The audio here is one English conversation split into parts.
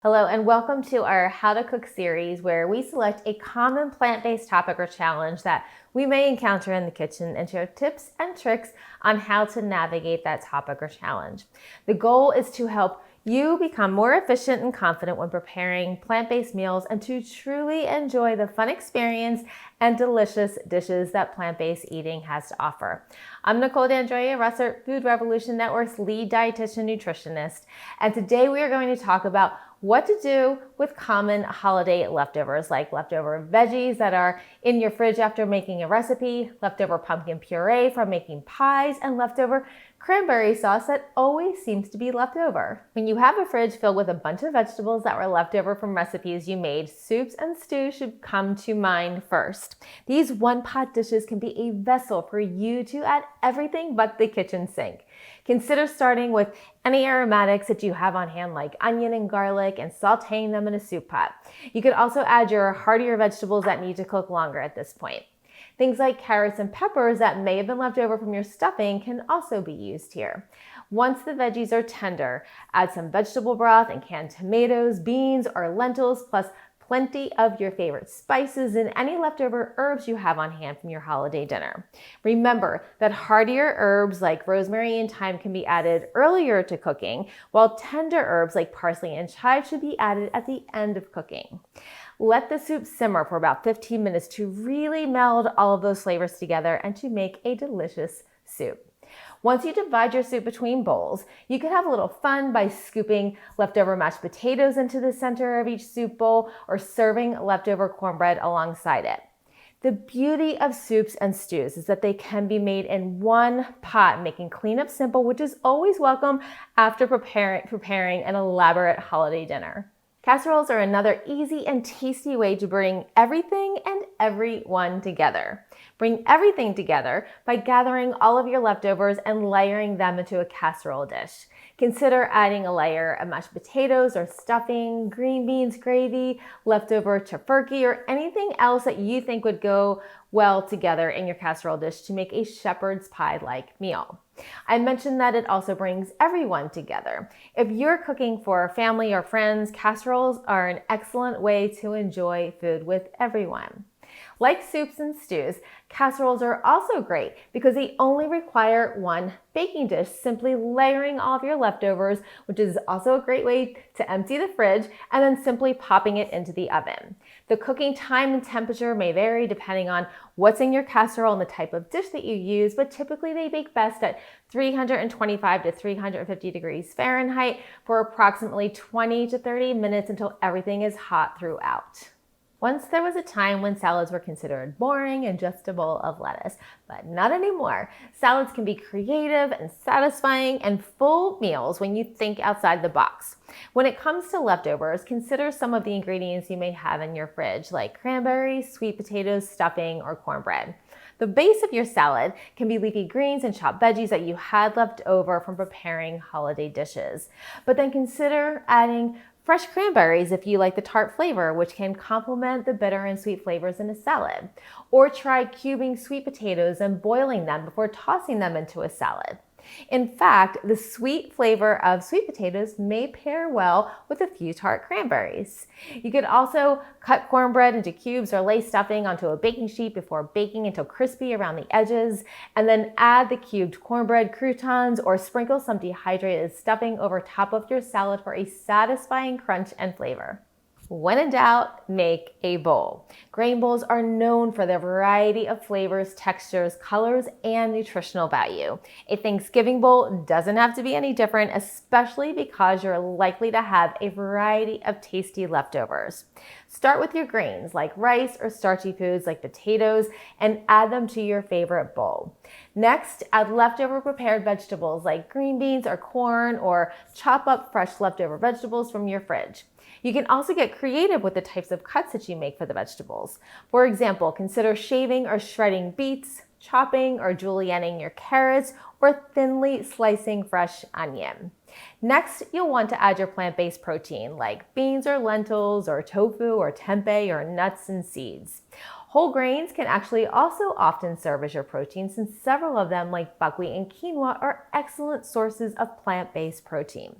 Hello and welcome to our How to Cook series, where we select a common plant-based topic or challenge that we may encounter in the kitchen and share tips and tricks on how to navigate that topic or challenge. The goal is to help you become more efficient and confident when preparing plant-based meals and to truly enjoy the fun experience and delicious dishes that plant-based eating has to offer. I'm Nichole Dandrea-Russert, Food Revolution Network's lead dietitian nutritionist, and today we are going to talk about what to do with common holiday leftovers, like leftover veggies that are in your fridge after making a recipe, leftover pumpkin puree from making pies, and leftover cranberry sauce that always seems to be left over. When you have a fridge filled with a bunch of vegetables that were left over from recipes you made, soups and stews should come to mind first. These one-pot dishes can be a vessel for you to add everything but the kitchen sink. Consider starting with any aromatics that you have on hand, like onion and garlic, and sauteing them in a soup pot. You could also add your heartier vegetables that need to cook longer at this point. Things like carrots and peppers that may have been left over from your stuffing can also be used here. Once the veggies are tender, add some vegetable broth and canned tomatoes, beans, or lentils, plus plenty of your favorite spices and any leftover herbs you have on hand from your holiday dinner. Remember that heartier herbs like rosemary and thyme can be added earlier to cooking, while tender herbs like parsley and chive should be added at the end of cooking. Let the soup simmer for about 15 minutes to really meld all of those flavors together and to make a delicious soup. Once you divide your soup between bowls, you can have a little fun by scooping leftover mashed potatoes into the center of each soup bowl or serving leftover cornbread alongside it. The beauty of soups and stews is that they can be made in one pot, making cleanup simple, which is always welcome after preparing an elaborate holiday dinner. Casseroles are another easy and tasty way to bring everything and everyone together. Bring everything together by gathering all of your leftovers and layering them into a casserole dish. Consider adding a layer of mashed potatoes or stuffing, green beans, gravy, leftover tofurkey, or anything else that you think would go well together in your casserole dish to make a shepherd's pie-like meal. I mentioned that it also brings everyone together. If you're cooking for family or friends, casseroles are an excellent way to enjoy food with everyone. Like soups and stews, casseroles are also great because they only require one baking dish, simply layering all of your leftovers, which is also a great way to empty the fridge, and then simply popping it into the oven. The cooking time and temperature may vary depending on what's in your casserole and the type of dish that you use, but typically they bake best at 325 to 350 degrees Fahrenheit for approximately 20 to 30 minutes until everything is hot throughout. Once there was a time when salads were considered boring and just a bowl of lettuce, but not anymore. Salads can be creative and satisfying and full meals when you think outside the box. When it comes to leftovers, consider some of the ingredients you may have in your fridge, like cranberries, sweet potatoes, stuffing, or cornbread. The base of your salad can be leafy greens and chopped veggies that you had left over from preparing holiday dishes. But then consider adding fresh cranberries if you like the tart flavor, which can complement the bitter and sweet flavors in a salad. Or try cubing sweet potatoes and boiling them before tossing them into a salad. In fact, the sweet flavor of sweet potatoes may pair well with a few tart cranberries. You could also cut cornbread into cubes or lay stuffing onto a baking sheet before baking until crispy around the edges, and then add the cubed cornbread croutons or sprinkle some dehydrated stuffing over top of your salad for a satisfying crunch and flavor. When in doubt, make a bowl. Grain bowls are known for their variety of flavors, textures, colors, and nutritional value. A Thanksgiving bowl doesn't have to be any different, especially because you're likely to have a variety of tasty leftovers. Start with your grains like rice or starchy foods like potatoes and add them to your favorite bowl. Next, add leftover prepared vegetables like green beans or corn, or chop up fresh leftover vegetables from your fridge. You can also get creative with the types of cuts that you make for the vegetables. For example, consider shaving or shredding beets, chopping or julienning your carrots, or thinly slicing fresh onion. Next, you'll want to add your plant-based protein like beans or lentils or tofu or tempeh or nuts and seeds. Whole grains can actually also often serve as your protein, since several of them, like buckwheat and quinoa, are excellent sources of plant-based protein.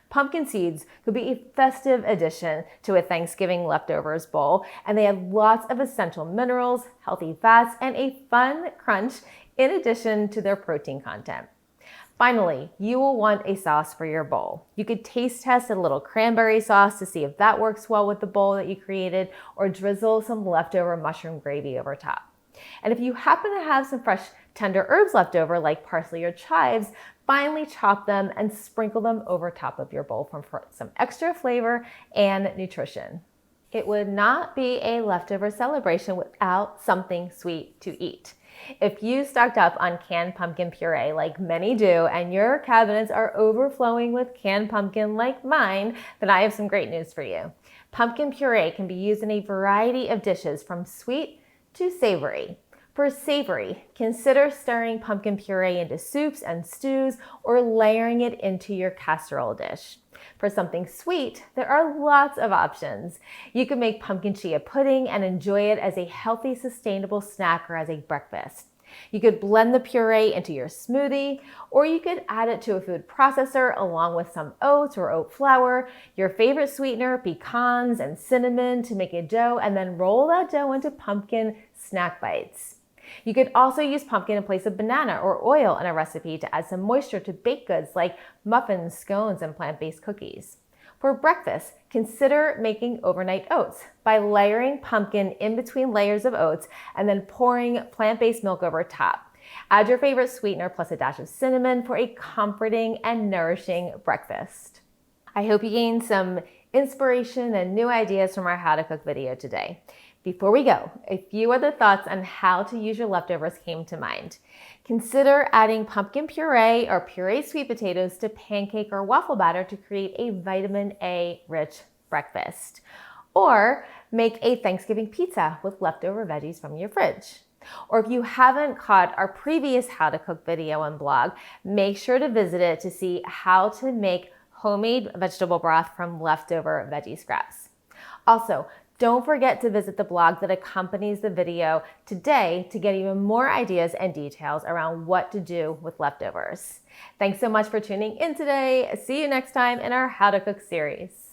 Pumpkin seeds could be a festive addition to a Thanksgiving leftovers bowl, and they have lots of essential minerals, healthy fats, and a fun crunch in addition to their protein content. Finally, you will want a sauce for your bowl. You could taste test a little cranberry sauce to see if that works well with the bowl that you created, or drizzle some leftover mushroom gravy over top. And if you happen to have some fresh tender herbs left over, like parsley or chives, finely chop them and sprinkle them over top of your bowl for some extra flavor and nutrition. It would not be a leftover celebration without something sweet to eat. If you stocked up on canned pumpkin puree like many do, and your cabinets are overflowing with canned pumpkin like mine, then I have some great news for you. Pumpkin puree can be used in a variety of dishes, from sweet to savory. For savory, consider stirring pumpkin puree into soups and stews, or layering it into your casserole dish. For something sweet, there are lots of options. You can make pumpkin chia pudding and enjoy it as a healthy, sustainable snack or as a breakfast. You could blend the puree into your smoothie, or you could add it to a food processor along with some oats or oat flour, your favorite sweetener, pecans, and cinnamon to make a dough, and then roll that dough into pumpkin snack bites. You could also use pumpkin in place of banana or oil in a recipe to add some moisture to baked goods like muffins, scones, and plant-based cookies. For breakfast, consider making overnight oats by layering pumpkin in between layers of oats and then pouring plant-based milk over top. Add your favorite sweetener plus a dash of cinnamon for a comforting and nourishing breakfast. I hope you gained some inspiration and new ideas from our How to Cook video today. Before we go, a few other thoughts on how to use your leftovers came to mind. Consider adding pumpkin puree or pureed sweet potatoes to pancake or waffle batter to create a vitamin A rich breakfast. Or make a Thanksgiving pizza with leftover veggies from your fridge. Or if you haven't caught our previous How to Cook video and blog, make sure to visit it to see how to make homemade vegetable broth from leftover veggie scraps. Also, don't forget to visit the blog that accompanies the video today to get even more ideas and details around what to do with leftovers. Thanks so much for tuning in today. See you next time in our How to Cook series.